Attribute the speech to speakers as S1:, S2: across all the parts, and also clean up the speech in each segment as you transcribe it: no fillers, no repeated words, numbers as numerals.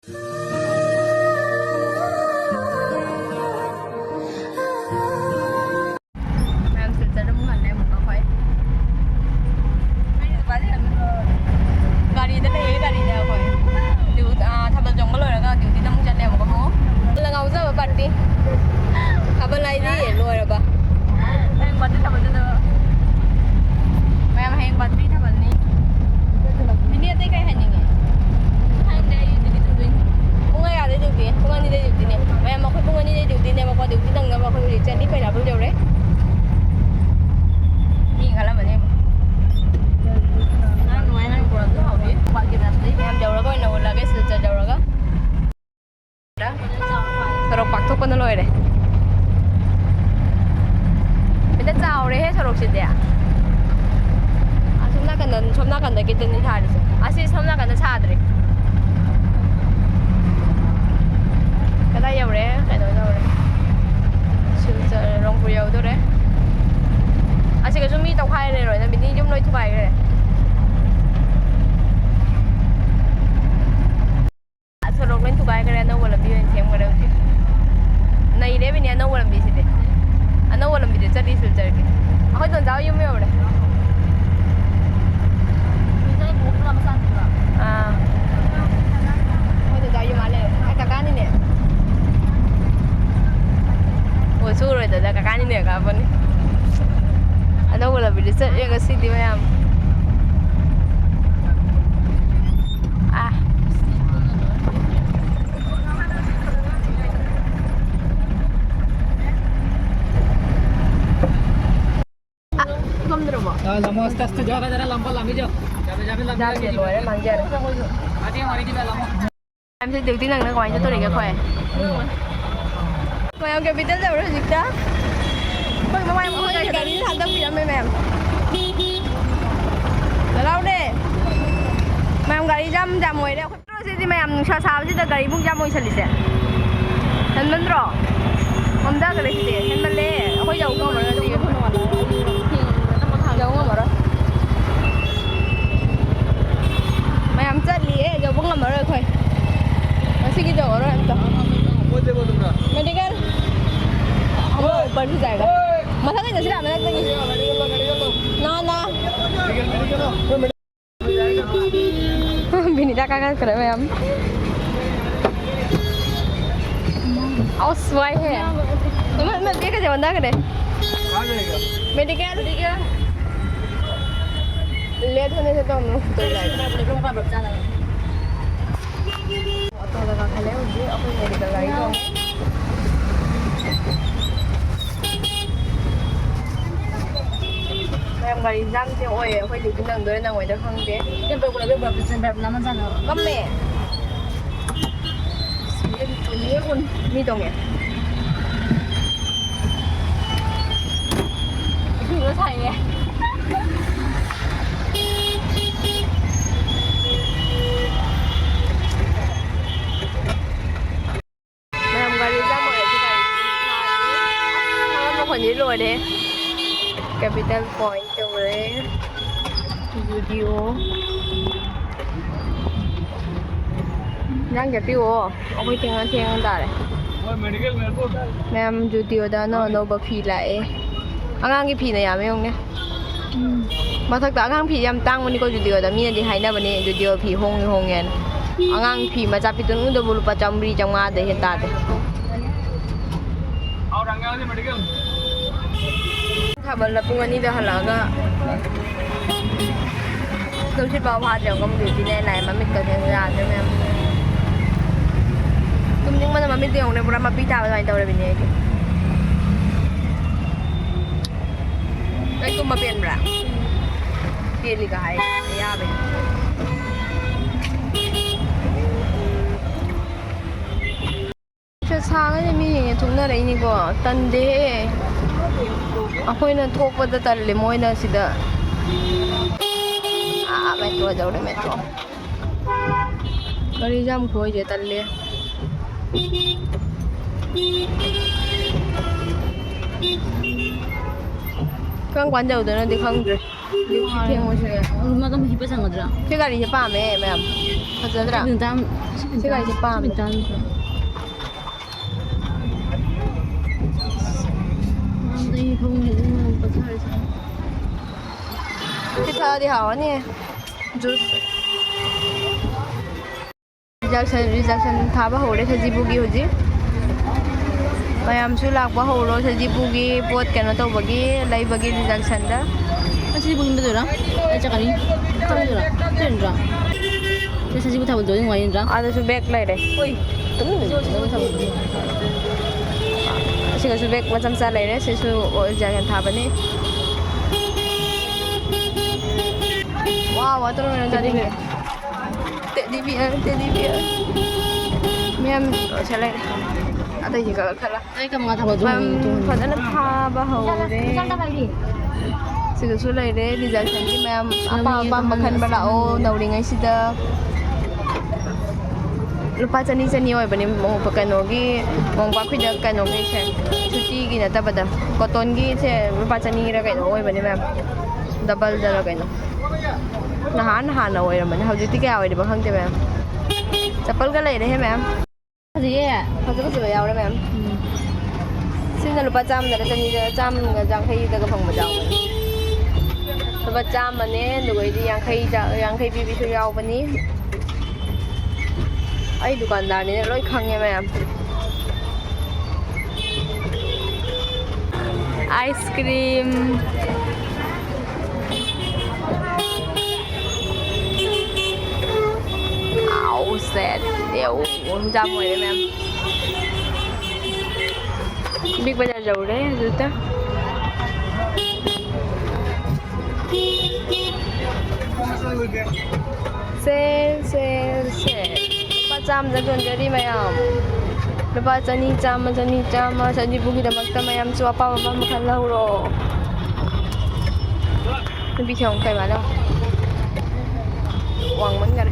S1: Em sẽ tự tin rằng nó ngoài cho tôi để cái khỏe. Mày em kêu bị tên rồi dịch đó. Mày không có cái đi thành tâm bị em em. Lâu đi. Mày em gari jam ngồi đây. Terus ini mày em sao sih dah gari bung jam ngồi sini sih. Hen bener. Om dah gari sini. Hen bener. Aku jauh nggak mana sih. Jauh nggak mana. Mày em chết đi, jauh bung nggak mana koi. Masih gitu orang itu. Medical. Oh, baru जाएगा. मसा नहीं जैसे आने लगता है. ना ना. Binita kakak keren ya. Aus suai है. मैं देख के बंदा करे. Medical. लेट होने से तो हम लोग तो जाएगा. Auto lगा खाले उसे अपन मेडिकल गाड़ी तो em गाड़ी जाम से ओए कोई दिक्कत नहीं दो ना वही तो खांगे ये पे बोले पे प्रजेंट पे नाम जाना कम में ये कौन मीटों में ये side हैนี้รวยเลย Capital Point จังเลยวิดีโอนั่งจะติวเอาไปเที่ยงได้เลยแม่มจูติวด้านนอกโนบพีไหลอ่างกี่พีเนี่ยไม่ยงเนี่ยมาทักแต่อ่างพียำตั้งวันนี้ก็จูติวแต่มีอะไรให้ได้วันนี้จูติวพีห้องเงี้ยอ่างพีมาจับปีตัวนู้นเดี๋ยวบุรุษประจำบริจังมาเดี๋ยวเห็นตาเดี๋ยวเอารังงานที่ medicalถ้าบันลับงานนี้เดี๋ยวหันหลังก็ต้องชิดเบาพาเดี๋ยวก็มาอยู่ที่ไหนมันไม่เกิดเหตุการณ์ใช่ไหมตุ้มยิ่งมันไม่เตียงในโบราณมาปีตาไปตัวเลยเป็นยังไงไอ้ตุ้มมาเปลี่ยนแบบเปลี่ยนลีกหายยาไปช้าก็จะมีอย่างเงี้ยทุกนาทีนี่ก็ตันเดย์aku ini tuh pada tali mau ini sudah metro jauh deh metro kali jam kau aja tali kan kuan jauh deh nanti kang deh ꯊꯦꯡꯉꯣꯏꯁꯨ
S2: 얼마 더 힘이 상하더라.
S1: 제 가리ꯁꯦ ꯄꯥꯝꯃꯦ ꯃꯌꯥꯝ ꯐꯖꯗ꯭ꯔꯥ
S2: 빈담
S1: 제 가리ꯁꯦ ꯄꯥꯝꯃꯦ
S2: 이 동네는 버터에서
S1: 피타디 하와니 주스 रिजेक्शन थाबा हो रहे सजीबुगी होजी मैमसु लाकबा होरो सजीबुगी पोत केनो तौबगी लैबगी रिजेक्शन दा
S2: 사실 보긴 되더라. 알짜가리. 타보더라. 되는라. 제 사실 타보 너는 와인라.
S1: 아저수 백 라이래
S2: 오이. 너는 타보.
S1: सिगसु bag macam sa laire sisu jangan thabani wow water mana tadi teddy bear miam chalai ada juga kala
S2: 아이 kamu nggak tahu tuh.
S1: padahal thaba hore sigasu laire rejection ki miam apa makan balao nauringai sida lupa chani oi bani mong pakano gi mong pa khida kano gi che chuti gi na tabada cotton gi che lupa chani ra kai oi bani ma'am double da ra kai no na na oi ra mani hauji ti ka oi de ba khang te ma'am chappal ga lai de he ma'am
S2: gì vậy?
S1: hauji ko yaw ra ma'am sin na lupa cham da chani da cham ga jang khai da ga phang ma jaw lupa cham mane lugoi di yang khai bi su yaw bani ai दुकानदार ने लोई खांगे मैं ice cream आओ set देव जाम हो रहे ma'am big बाजार जाऊ रहे हैं जूता cell Pacam jagon jadi mayam. Lepas cani cam saji bugi dah makan mayam suapa makan lauro. Lebih siang kayak mana? Uang mana?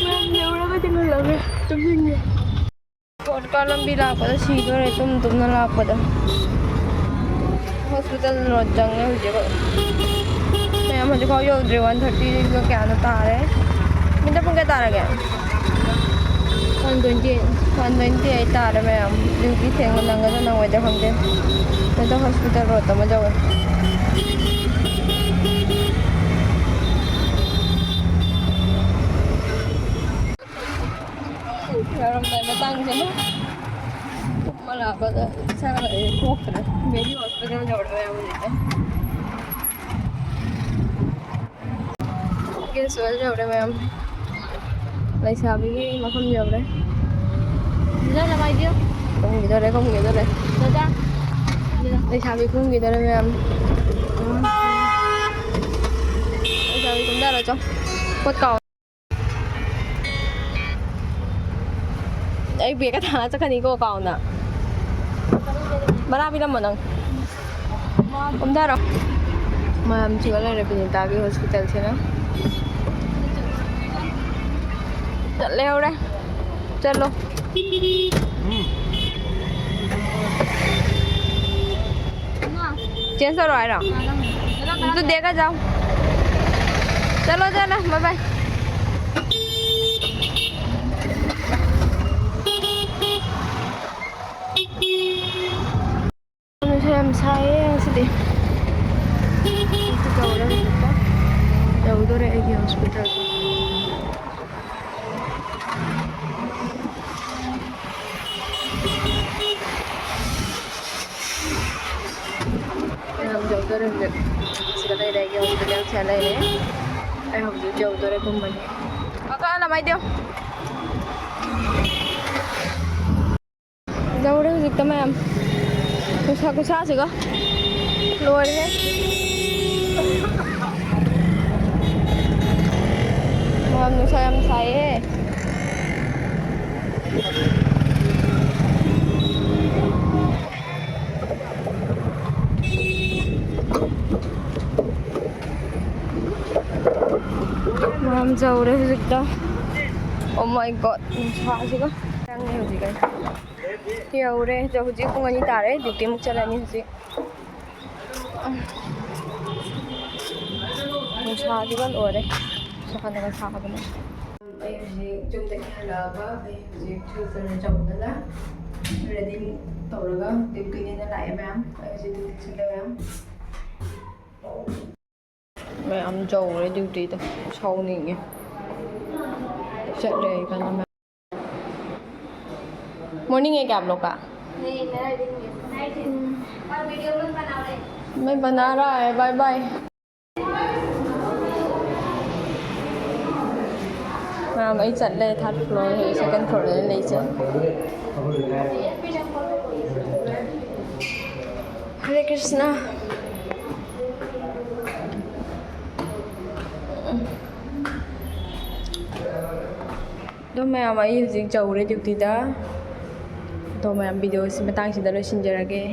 S1: Mana orang macam mana lagi? Tumpunya. Kalau bila pada sih tu tum nala pada. Hospital rojangnya juga. मैं मुझे कहो यो 130 का क्या होता है minute पुंगे तारा गया 128 तारा मैं हम ड्यूटी थे वो नंगा तो नंगा जब हम थे मैं तो हॉस्पिटल रोता मजा हुआ यार मैं बताऊं चलो मला पता सारा डॉक्टर मेरी हॉस्पिटल में जोड़ रहे हैं मुझे Suel jauh deh ma'am. Lai sabi ki makan jauh deh.
S2: Bisa apa dia?
S1: Không gitu deh.
S2: Ada.
S1: Lai sabi không gitu deh ma'am. Lai sabi cũng đã rồi cho. Quất cầu. Ai biết cái thằng chắc cái cô cầu nè. Mana bilang mana? Cũng đã rồi. Ma'am juga lai pinta di hospital sini. Chặt leo đây chân luôn chén sao rồi tôi đĩa cái dâu chalo bye bye xem say sedih itu jauh dari hospital jauh dari sekarang ada yang hospital sana ini harus jauh dari kumpulan kakak nama itu jauh dari kita ma'am kusa sih kok keluar ya ma'am sayang saya Ma'am jauh deh kita. Oh my god, susah sih kok. ꯅꯪꯅꯦ ꯍꯧꯖꯤꯛꯀꯥꯟ ꯌꯧꯔꯦ ꯍꯧꯖꯤꯛ ꯄꯨꯡ 2 ꯇꯥꯔꯦ ꯗ꯭ꯌꯨꯇꯤꯃꯨꯛ ꯆꯠꯂꯅꯤ ꯍꯧꯖꯤꯛ ꯅꯨꯡꯁꯥꯁꯤꯒ ꯂꯣꯏꯔꯦ ꯁꯥꯟꯅꯒ ꯁꯥꯕꯅꯦ ꯑꯩ ꯍꯧꯖꯤꯛ ꯌꯨꯝꯗꯒꯤ ꯍꯜꯂꯛꯑꯒ ꯑꯩ ꯍꯧꯖꯤꯛ ꯐꯤꯜꯇꯔ ꯆꯧꯗꯅ ꯔꯦꯗꯤ ꯇꯧꯔꯒ ꯗ꯭ꯌꯨꯇꯤꯅꯤꯅ ꯂꯥꯛꯑꯦ ꯃꯌꯥꯝ ꯑꯩ ꯍꯧꯖꯤꯛ ꯗ꯭ꯌꯨꯇꯤ ꯆꯠꯂꯦ ꯃꯌꯥꯝ ꯆꯧꯔꯦ ꯗ꯭ꯌꯨꯇꯤꯗ ꯁꯥꯎꯅꯤꯡꯉꯦ चल रहेगा ना मैं मॉर्निंग है क्या आप लोग का नहीं मेरा नाइट है और वीडियो कॉल बना रहे मैं बना रहा है बाय बाय हाँ मैं चल रहे थर्ड फ्लोर है सेकंड फ्लोर है ले चल हरे कृष्णा मैं हमारी हजिक चौरे ड्यूटी तो मैं वीडियो से लोइसिनजरगे